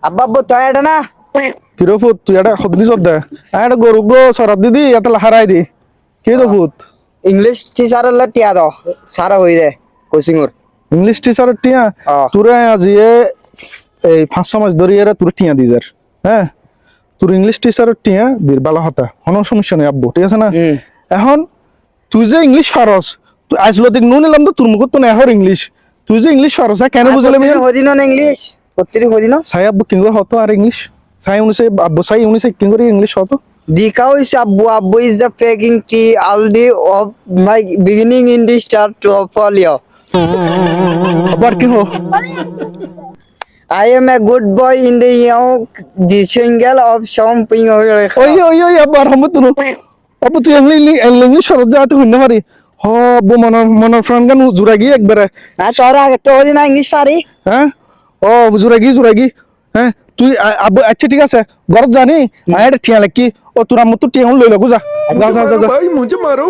আব্বা আব্বু তো এটা না কিরো ফুট তুই এটা সদনি সদ দে এটা গরু গো সরাত দিদি এত হারাই দি কি তো ফুট ইংলিশ টিচার হলে টিয়া দাও সারা হই রে কোচিং ওর ইংলিশ টিচারের টিয়া তোরে আজি এই 500 মাস ধরে এরা তোর টিয়া দি যার হ্যাঁ তোর ইংলিশ টিচারের টিয়া বীরবালা হতা কোনো সমস্যা নেই আব্বু ঠিক আছে না এখন তুই যে ইংলিশ ফারস তুই আইসলো দিক নুন এলাম তো তোর মুখত তো নেহর ইংলিশ তুই যে ইংলিশ ফারস কেন বুঝালে আমি হদিন না ইংলিশ প্রত্যেক হদিন সাই আব্বু কিংবা হতো আর ইংলিশ সাই উনিশে আব্বু সাই উনিশে কিংবা ইংলিশ হতো Dikau is Abu is the faking tea already of my beginning in the start to folio. আবার কি হো I am a good boy in the young the single of something. ওই ওই ওই আবার হামু তুনো আব্বু তুই ইংলিশ সরজ যাতে হইনা পারি হ আব্বু মন ফ্রেন্ড গান জুড়া গিয়ে একবারে Tora to hodi na English sari. হ্যাঁ ও জুরাগি হ্যাঁ তুই আব্বু আচ্ছা ঠিক আছে ঘর জানি মায়ের ঠিয়া লাগি ও তোর আম্মু তো টিয়া লই লাগু যা যা যা যা भाई मुझे मारो